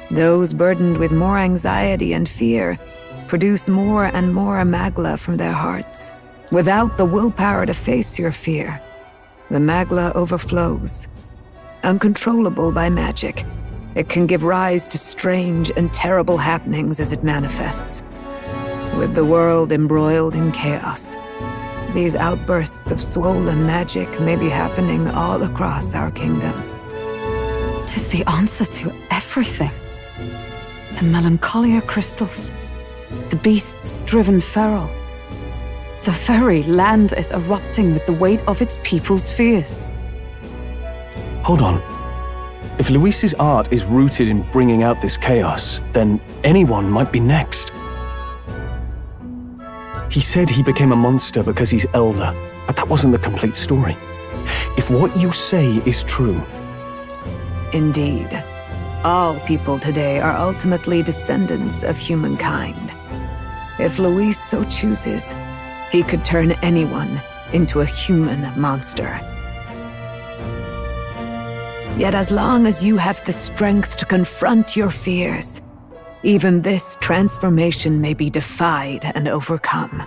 those burdened with more anxiety and fear produce more and more Magla from their hearts. Without the willpower to face your fear, the Magla overflows, Uncontrollable by magic, it can give rise to strange and terrible happenings as it manifests. With the world embroiled in chaos, these outbursts of swollen magic may be happening all across our kingdom. 'Tis the answer to everything. The melancholia crystals, the beasts driven feral. The very land is erupting with the weight of its people's fears. Hold on. If Luis's art is rooted in bringing out this chaos, then anyone might be next. He said he became a monster because he's elder, but that wasn't the complete story. If what you say is true... Indeed. All people today are ultimately descendants of humankind. If Luis so chooses, he could turn anyone into a human monster. Yet as long as you have the strength to confront your fears, even this transformation may be defied and overcome.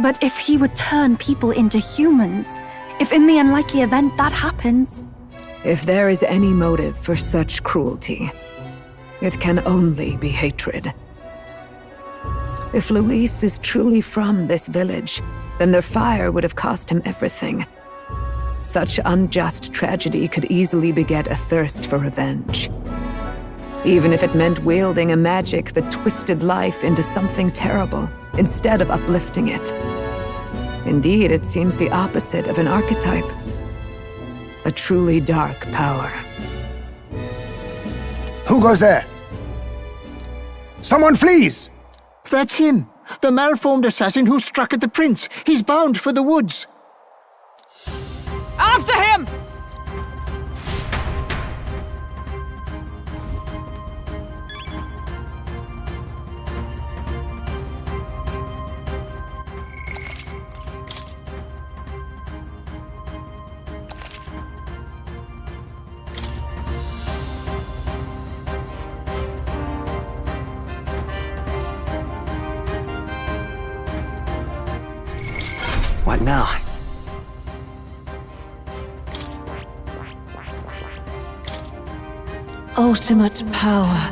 But if he would turn people into humans, if in the unlikely event that happens... If there is any motive for such cruelty, it can only be hatred. If Luis is truly from this village, then their fire would have cost him everything. Such unjust tragedy could easily beget a thirst for revenge. Even if it meant wielding a magic that twisted life into something terrible, instead of uplifting it. Indeed, it seems the opposite of an archetype. A truly dark power. Who goes there? Someone flees! That's him! The malformed assassin who struck at the prince! He's bound for the woods! After him! What now? Ultimate power.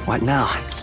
What now?